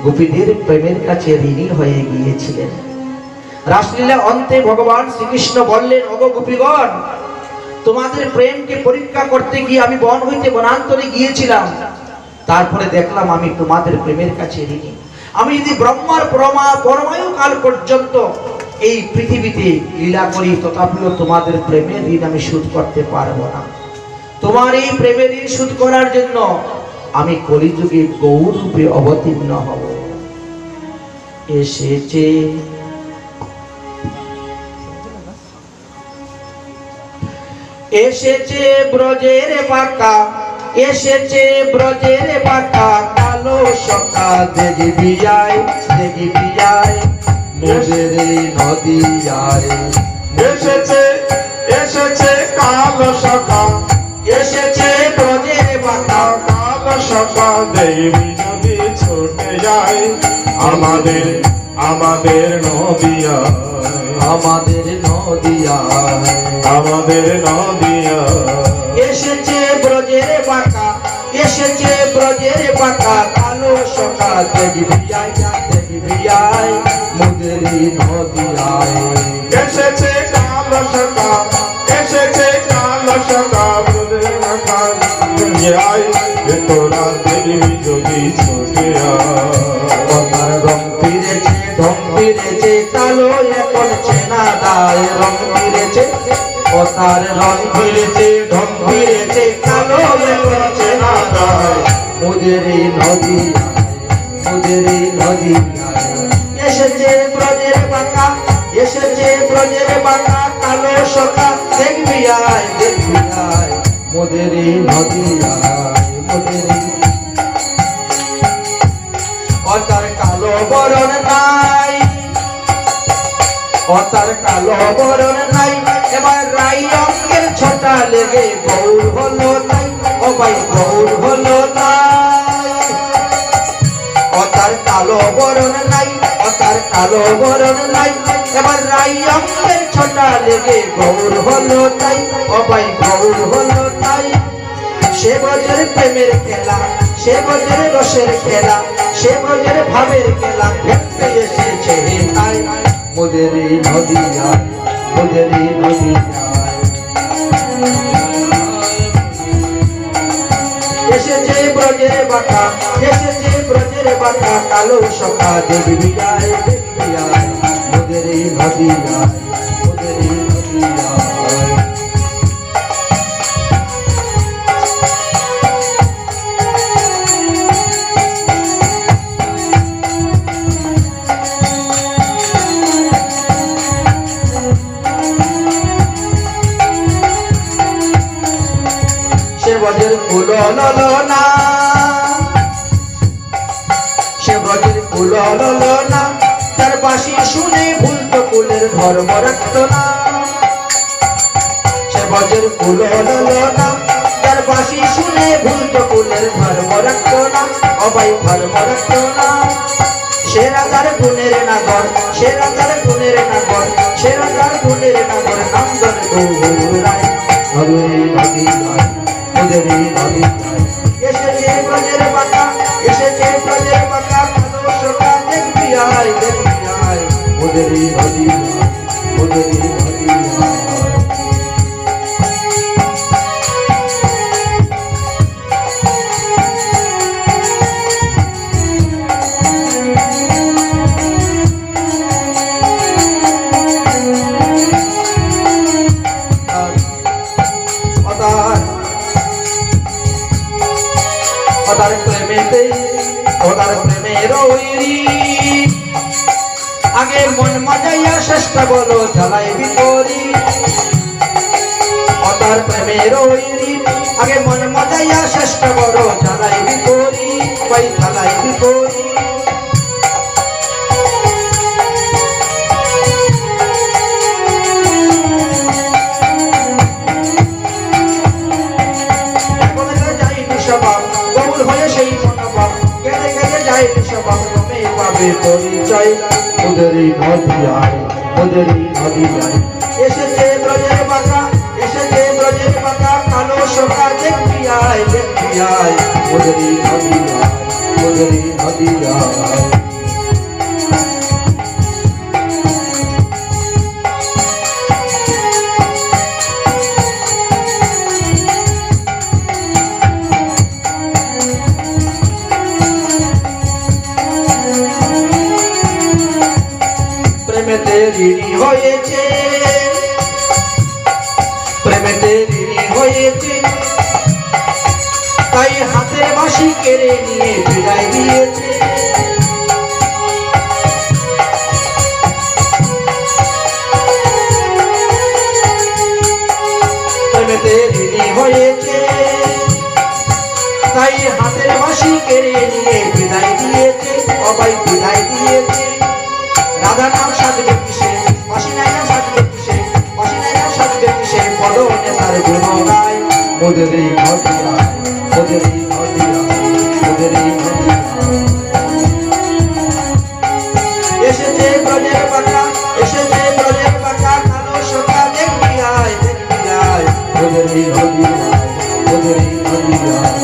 গোপীদের প্রেমের কাছে ঋণী হয়ে গিয়েছিলেন। রাসলীলা অন্তে ভগবান শ্রীকৃষ্ণ বললেন, ওগো গোপীগণ, তোমাদের প্রেমকে পরীক্ষা করতে গিয়ে আমি বন হইতে বনান্তরে গিয়েছিলাম, তারপরে দেখলাম আমি তোমাদের প্রেমের কাছে ঋণী। আমি যদি ব্রহ্মার পরমায়ু কাল পর্যন্ত এই পৃথিবীতে লীলা করি, তথাপিও তোমাদের প্রেমের ঋণ আমি শোধ করতে পারবো না। তোমার এই প্রেমের ঋণ শোধ করার জন্য আমি কলিযুগে গৌর রূপে অবতীর্ণ হব। এসেছে ব্রজের বাঁকা, এসেছে ব্রজের বাঁকা, কালো সখা দেখবি যায়, দেখবি যায় মোদের নদিয়ায়। এসেছে এসেছে কালো সখা, এসেছে ব্রজের বাঁকা, কালো সখা দেবী যদি ছুটে যায় আমাদের আমাদের নদিয়া, আমাদের নদিয়ায়, আমাদের নদিয়া। এসেছে ব্রজের বাঁকা, এসেছে ব্রজের বাঁকা, কালো সখা দেখবি যায়, দেখবি যায় মোদের নদিয়ায়। এসেছে কালো সখা, এসেছে কালো সখা, মোদের নদিয়ায় তোরা দেবী যদি ছুটে কথার রং ফিরেছে, ঢং ফিরেছে, কালো এখন চেনা দায়। রং ফিরেছে, কথার রং ফিরেছে, ঢং ফিরেছে, কালো এখন চেনা দায়। মোদের নদী, মোদের নদী এসেছে ব্রজের বাঁকা, এসেছে ব্রজের বাঁকা, কালো সখা দেখবি আয়, দেখবি আয় মোদের নদী আয়, মোদের। অতার কালো বরণ নাই, অতার কালো বরণ নাই, এবার রাই অঙ্গের ছোটা লেগে গৌর হলো নাই, ও ভাই গৌর হলো নাই। অতার কালো বরণ নাই, অতার কালো বরণ নাই, এবার রাই অঙ্গের ছোটা লেগে গৌর হলো তাই, ও ভাই গৌর হলো তাই। সে ব্রজের প্রেমের খেলা, সে ব্রজের রসের খেলা, সে ব্রজের ভাবের খেলা খেলতে এসেছে তাই মোদের নদিয়ায়, মোদের নদিয়ায়। এসেছে ব্রজের বাঁকা, এসেছে ব্রজের বাঁকা, কালো সখা দেখবি আয়, দেখবি আয়, ওদের এই নদী আয়, ওদের এই নদী আয়। সে ব্রজের কুল ললনা, সে ব্রজের কুল ললনা, তার বাঁশি শুনে ভুলতো কুলের ধর্ম রাখত না। সে ব্রজের কুল ললনা, তার বাঁশি শুনে ভুলতো কুলের ধর্ম রাখত না, অবাই ধর্ম রাখত না। সে রাজার গুণের নাগর, সে রাজার গুণের নাগর, সে রাজার গুণের নাগর, নন্দন গৌরায়, নদী নদী নয়, ওদের এই নদী নয়। এসেছে ব্রজের বাঁকা, এসেছে ব্রজের বাঁকা, কালো সখা দেখবি আয়, দেখবি আয়, ওদের এই নদী নয়, ওদের এই নদী নয়। ওদার প্রেমেতে, ওদার প্রেমের ওইরি, আগে মন মজাইয়া চেষ্টা বলো জ্বালাই বিপরি। ওদার প্রেমের ওইরি, আগে মন মজাইয়া চেষ্টা বলো জ্বালাই বিপরি, ভাই জ্বালাই বিপরি। পরিচয় ওদেরই নদী আয়, ওদেরই নদী আয়। এসেছে ব্রজের বাঁকা, এসেছে ব্রজের বাঁকা, কালো সখা দেখবি আয়, দেখবি আয়, ওদেরই নদী আয়, ওদেরই নদী আয়। প্রেমেতে ঋণী হয়েছে, প্রেমেতে ঋণী হয়েছে, তাই হাতের বাঁশি কেড়ে নিয়ে বিদায় দিয়েছে। প্রেমেতে ঋণী হয়েছে, তাই হাতের বাঁশি কেড়ে নিয়ে বিদায় দিয়েছে, অবাই বিদায় দিয়েছে। রাধা নাম সাজবে কিসে, বাঁশি নাই নাম সাজবে কিসে, বাঁশি নাই নাম সাজবে কিসে, পদনে তার গুণ গায়, ওদের এই নদী আয়, ওদের এই নদী আয়, ওদের এই নদী আয়। এসেছে ব্রজের বাঁকা, এসেছে ব্রজের বাঁকা, কালো সখা দেখবি আয়, দেখবি আয়, ওদের এই নদী আয়, ওদের এই নদী আয়।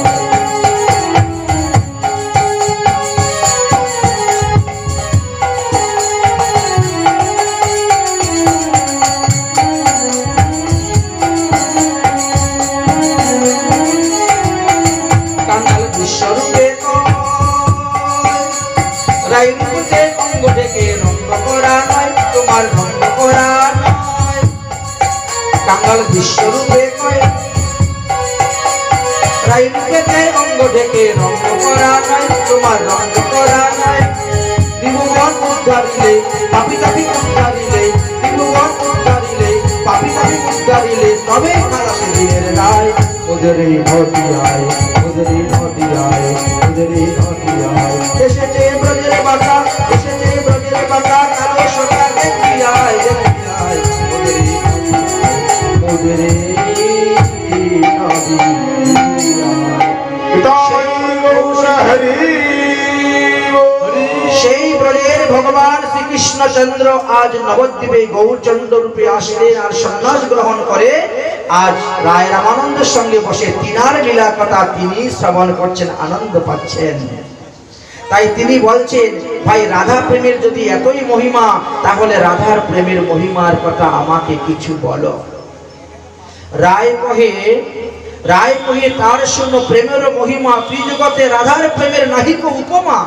রাইরূপে অঙ্গ থেকে রঙ্গ করা নয়, তোমার রঙ্গ করা নয়। কাঙ্গাল বিশ্বরূপে কয়, রাইরূপে অঙ্গ থেকে রঙ্গ করা নয়, তোমার রঙ্গ করা নয়। ত্রিভুবন উদ্ধারিলে, পাপি তাপি উদ্ধারিলে, ত্রিভুবন উদ্ধারিলে, পাপি তাপি উদ্ধারিলে, তবে খালাসে দিনের রায়। ওদের এই নদী আয়, ওদের এই নদী আয়, ওদের এই নদী আয়। এসেছে ব্রজের বাঁকা, এসেছে ব্রজের বাঁকা, কালো সখা দেখবি আয়, দেখবি আয়, ওদের এই নদী আয়, ওদের এই নদী আয়। সেই ব্রজের ভগবান শ্রীকৃষ্ণচন্দ্র আজ নবদ্বীপে গৌরচন্দ্র রূপে আসলেন আর সন্ন্যাস গ্রহণ করে আজ রায় রামানন্দের সঙ্গে বসে তিনার লীলা কথা তিনি শ্রবণ করছেন, আনন্দ পাচ্ছেন। তাই তিনি বলছেন, ভাই রাধা প্রেমের যদি এতই মহিমা, তাহলে রাধার প্রেমের মহিমার কথা আমাকে কিছু বলো। রায় কহে, রায় কহে তার শূন্য প্রেমের মহিমা, ত্রিজগতে রাধার প্রেমের নাহিক উপমা।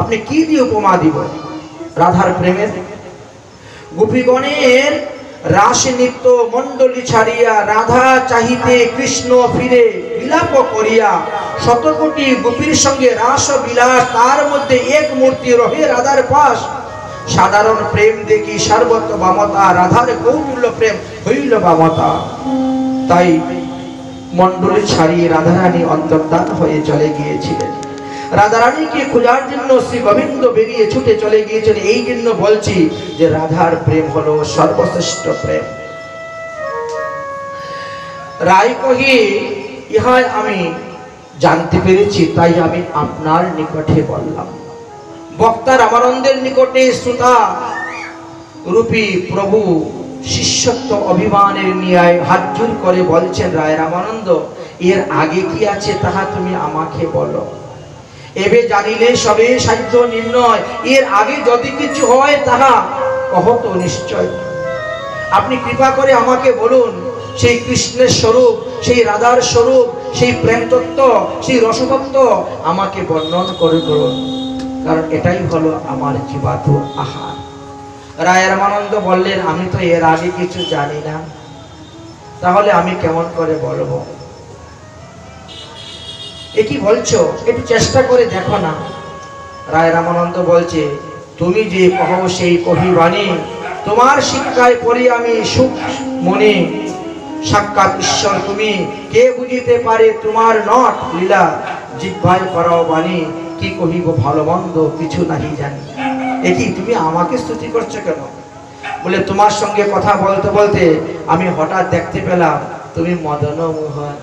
আপনি কি দিয়ে উপমা দিব রাধার প্রেমের? গোপীগণের রাস নৃত্য মণ্ডলী ছাড়িয়া, রাধা চাহিতে কৃষ্ণ ফিরে বিলাপ করিয়া, শতকোটি গোপীর সঙ্গে রাস বিলাস, তার মধ্যে এক মূর্তি রহে রাধার পাশ। সাধারণ প্রেম দেখি সর্বত্র বামতা, রাধার কৌতুল্য প্রেম হইল বামতা। তাই মণ্ডলী ছাড়িয়ে রাধারানী অন্তর্ধান হয়ে চলে গিয়েছিলেন। রাধারানীকে খোঁজার জন্য শ্রী গোবিন্দ বেরিয়ে ছুটে চলে গিয়েছেন। এই জন্য বলছি যে রাধার প্রেম হলো সর্বশ্রেষ্ঠ প্রেম। রায় কহি ইহাই আমি জানতে পেরেছি, তাই আমি আপনার নিকটে বললাম। বক্তা রামানন্দের নিকটে শ্রোতা রূপী প্রভু শিষ্যত্ব অভিমানের ন্যায় হাত জোর করে বলছেন, রায় রামানন্দ, এর আগে কি আছে তাহা তুমি আমাকে বলো। এবে জানিলে সবে সাধ্য নির্ণয়, এর আগে যদি কিছু হয় তাহা কহত নিশ্চয়। আপনি কৃপা করে আমাকে বলুন, সেই কৃষ্ণের স্বরূপ, সেই রাধার স্বরূপ, সেই প্রেম তত্ত্ব, সেই রসতত্ত্ব আমাকে বর্ণন করে বলুন, কারণ এটাই হলো আমার জীবাত্ম আহার। রায় রামানন্দ বললেন, আমি তো এর আগে কিছু জানি না, তাহলে আমি কেমন করে বলবো? এ কি বলছো, একটু চেষ্টা করে দেখো না। রায় রামানন্দ বলছে, তুমি যে কহো সেই কহি বাণী, তোমার শিক্ষায় পড়ি আমি সুখ মনে। সাক্ষাৎ ঈশ্বর তুমি, কে বুঝিতে পারে তোমার নট লীলা। জিহ্বায় করাও বাণী, কি কহিব ভালো মন্দ কিছু নাহি জানি। এ কি তুমি আমাকে স্তুতি করছো কেন? বলে, তোমার সঙ্গে কথা বলতে বলতে আমি হঠাৎ দেখতে পেলাম তুমি মদনমোহন।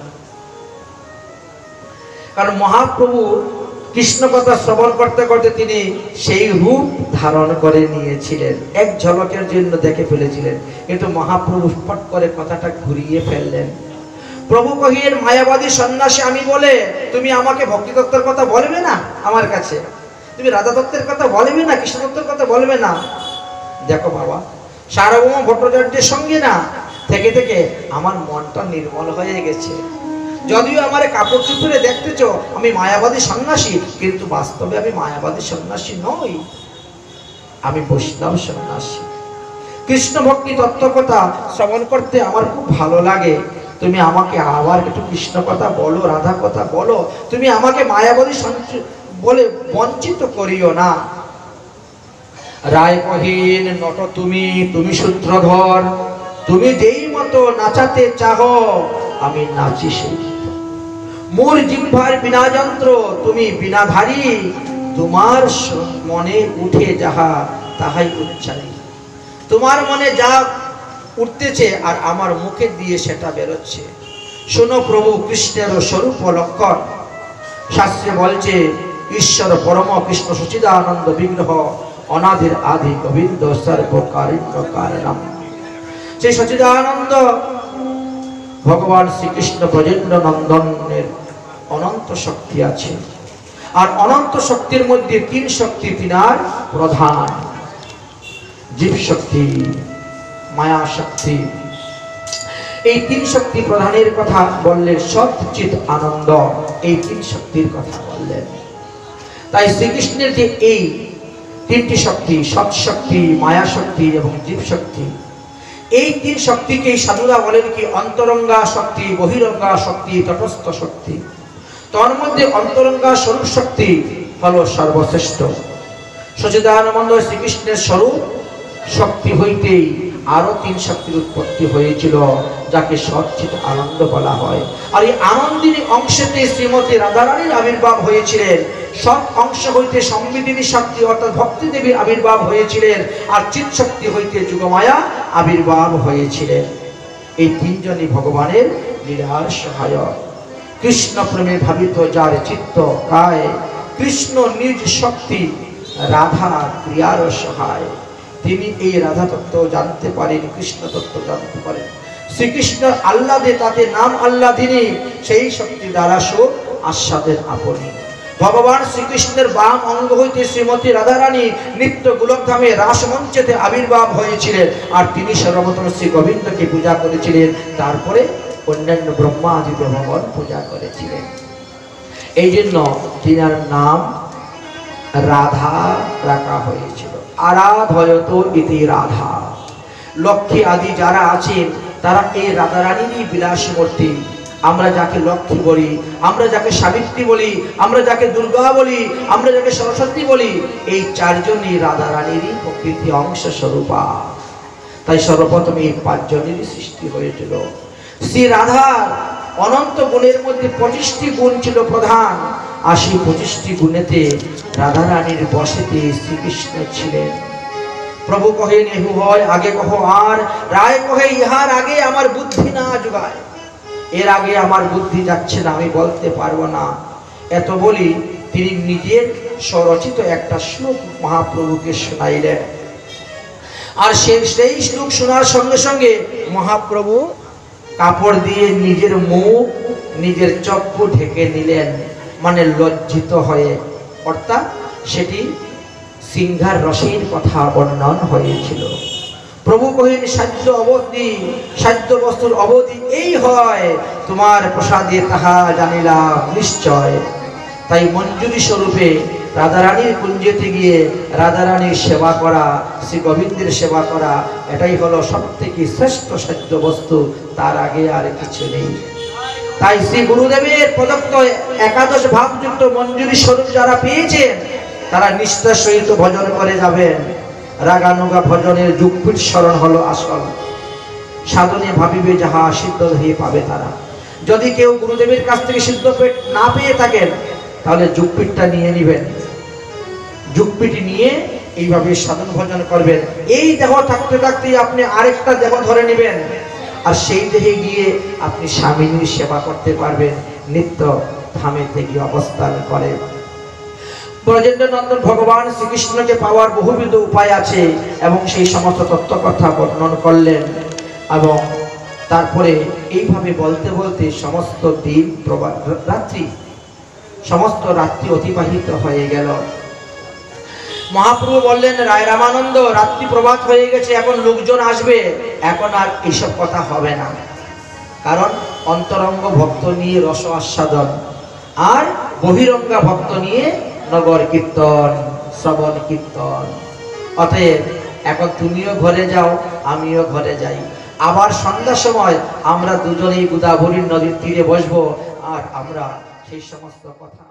কারণ মহাপ্রভু কৃষ্ণ কথা শ্রবণ করতে করতে তিনি সেই রূপ ধারণ করে নিয়েছিলেন, এক ঝলকের জন্য দেখে ফেলেছিলেন, কিন্তু মহাপ্রভু ফট করে কথাটা ঘুরিয়ে ফেললেন। প্রভু কহিলেন, মায়াবাদী সন্ন্যাসী আমি বলে তুমি আমাকে ভক্তি তত্ত্বের কথা বলবে না? আমার কাছে তুমি রাধা তত্ত্বের কথা বলবে না, কৃষ্ণ তত্ত্বের কথা বলবে না? দেখো বাবা, সার্বভৌম ভট্টাচার্যের সঙ্গে না থেকে থেকে আমার মনটা নির্মল হয়ে গেছে। যদিও আমার কাপড় চুপড়ে দেখতেছ আমি মায়াবাদী সন্ন্যাসী, কিন্তু বাস্তবে আমি মায়াবাদী সন্ন্যাসী নই, আমি বৈষ্ণব সন্ন্যাসী। কৃষ্ণ ভক্তি তত্ত্ব কথা শ্রবণ করতে আমার খুব ভালো লাগে। তুমি আমাকে আবার একটু কৃষ্ণ কথা বলো, রাধা কথা বলো, তুমি আমাকে মায়াবাদী বলে বঞ্চিত করিও না। রায় কহিন, নট তুমি, তুমি সূত্রধর, তুমি যেই মতো নাচাতে চাহ আমি নাচি সেই। মোর জিহ্বার বিনা যন্ত্র, তুমি বিনাধারী, তোমার মনে উঠে যাহা তাহাই উচ্চারি। তোমার মনে যা উঠতেছে আর আমার মুখে দিয়ে সেটা বেরোচ্ছে। শোনো প্রভু কৃষ্ণের স্বরূপ লক্ষণ। শাস্ত্রে বলছে, ঈশ্বর পরম কৃষ্ণ সচিদানন্দ বিগ্রহ, অনাদির আদি গোবিন্দ সর্বকারিণ্য কারণম। সেই সচিদানন্দ ভগবান শ্রীকৃষ্ণ ব্রজেন্দ্র নন্দনের অনন্ত শক্তি আছে। আর অনন্ত শক্তির মধ্যে তিন শক্তি তিনার প্রধান: জীব শক্তি, মায়া শক্তি। এই তিন শক্তি প্রধানের কথা বললেন, সৎ চিৎ আনন্দ, এই তিন শক্তির কথা বললেন। তাই শ্রীকৃষ্ণের যে এই তিনটি শক্তি, সৎ শক্তি, মায়া শক্তি এবং জীব শক্তি, এই তিন শক্তিকেই সাধুরা বলেন কি অন্তরঙ্গা শক্তি, বহিরঙ্গা শক্তি, তটস্থ শক্তি। তার মধ্যে অন্তরঙ্গা স্বরূপ শক্তি হলো সর্বশ্রেষ্ঠ। সচিদানন্দ শ্রীকৃষ্ণের স্বরূপ শক্তি হইতেই আরো তিন শক্তির উৎপত্তি হয়েছিল, যাকে সচ্চিৎ আনন্দ বলা হয়। আর এই আনন্দিনী অংশেতে শ্রীমতী রাধারানীর আবির্ভাব হয়েছিলেন। সৎ অংশ হইতে সম্বিদিনী শক্তি অর্থাৎ ভক্তি দেবীর আবির্ভাব হয়েছিলেন, আর চিৎ শক্তি হইতে যুগমায়া আবির্ভাব হয়েছিলেন। এই তিনজনই ভগবানের লীলার সহায়ক। কৃষ্ণ প্রেমে ভাবিত যার চিত্ত কায়, কৃষ্ণ নিজ শক্তি রাধা ক্রিয়ার সহায়। তিনি এই রাধা তত্ত্ব জানতে পারেন, কৃষ্ণ তত্ত্ব জানতে পারেন। শ্রীকৃষ্ণ আহ্লাদে তাতে নাম আহ্লাদিনী, সেই শক্তি দ্বারা সুখ আস্বাদের আপনি। ভগবান শ্রীকৃষ্ণের বাম অঙ্গ হইতে শ্রীমতী রাধারানী নিত্য গোলকধামে রাসমঞ্চেতে আবির্ভাব হয়েছিলেন, আর তিনি সর্বপ্রথম শ্রী গোবিন্দকে পূজা করেছিলেন। তারপরে অন্যান্য ব্রহ্মা আদি দেবগণ পূজা করেছিলেন। এই জন্য তিনার নাম রাধা রাখা হয়েছিল। আরাধয়ত ইতি রাধা। লক্ষ্মী আদি যারা আছেন তারা এই রাধারানীরই বিলাস মূর্তি। আমরা যাকে লক্ষ্মী বলি, আমরা যাকে সাবিত্রী বলি, আমরা যাকে দুর্গা বলি, আমরা যাকে সরস্বতী বলি, এই চারজনই রাধারানীরই প্রকৃতি অংশ স্বরূপা। তাই সর্বপ্রথম এই পাঁচজনেরই সৃষ্টি হয়েছিল। শ্রী রাধার অনন্ত গুণের মধ্যে 25টি গুণ ছিল প্রধান, আর সেই 25টি গুণেতে রাধারানীর বসেতে শ্রীকৃষ্ণ ছিলেন। প্রভু কহেন এহু হয় আগে কহ আর, রায় কহে ইহার আগে আমার বুদ্ধি না জোগায়। এর আগে আমার বুদ্ধি যাচ্ছে না, আমি বলতে পারবো না। এত বলি তিনি নিজের স্বরচিত একটা শ্লোক মহাপ্রভুকে শোনাইলেন। আর সেই শ্লোক শোনার সঙ্গে সঙ্গে মহাপ্রভু কাপড় দিয়ে নিজের মুখ নিজের চক্ষু ঢেকে নিলেন, মানে লজ্জিত হয়ে। অর্থাৎ সেটি সিংহার রসের কথা বর্ণন হয়েছিল। প্রভু কহিন সাধ্য অবধি, সাধ্য বস্তুর অবধি এই হয়, তোমার প্রসাদে তাহা জানিলাম নিশ্চয়। তাই মঞ্জুরি স্বরূপে রাধারানীর কুঞ্জেতে গিয়ে রাধারানীর সেবা করা, শ্রী গোবিন্দের সেবা করা, এটাই হলো সব থেকে শ্রেষ্ঠ সাধ্য বস্তু, তার আগে আর কিছু নেই। তাই শ্রী গুরুদেবের প্রদত্ত একাদশ ভাবযুক্ত মঞ্জুরি স্বরূপ যারা পেয়েছেন তারা নিষ্ঠার সহিত ভজন করে যাবেন। রাগানুগা ভজনের যুগপীঠ স্মরণ হলো আসল, সাধনে ভাবিবে যাহা সিদ্ধ হয়ে পাবে তারা। যদি কেউ গুরুদেবের কাছ থেকে সিদ্ধ পেট না পেয়ে থাকেন তাহলে যুগপীঠটা নিয়ে নিবেন, যুগপীঠ নিয়ে এইভাবে সাধন ভজন করবেন। এই দেহ থাকতে থাকতেই আপনি আরেকটা দেহ ধরে নেবেন, আর সেই দেহে গিয়ে আপনি স্বামীর সেবা করতে পারবেন, নিত্য ধামেতে গিয়ে অবস্থান করে। ব্রজেন্দ্র নন্দন ভগবান শ্রীকৃষ্ণকে পাওয়ার বহুবিধ উপায় আছে এবং সেই সমস্ত তত্ত্ব কথা বর্ণন করলেন। এবং তারপরে এইভাবে বলতে বলতে সমস্ত দিন রাত্রি, সমস্ত রাত্রি অতিবাহিত হয়ে গেল। মহাপ্রভু বললেন, রায় রামানন্দ, রাত্রি প্রভাত হয়ে গেছে, এখন লোকজন আসবে, এখন আর এইসব কথা হবে না। কারণ অন্তরঙ্গ ভক্ত নিয়ে রস আস্বাদন, আর বহিরঙ্গা ভক্ত নিয়ে নগর কীর্তন, শ্রবণ কীর্তন। অতএব এখন তুমিও ঘরে যাও, আমিও ঘরে যাই। আবার সন্ধ্যার সময় আমরা দুজনেই গোদাবরী নদীর তীরে বসবো, আর আমরা সেই সমস্ত কথা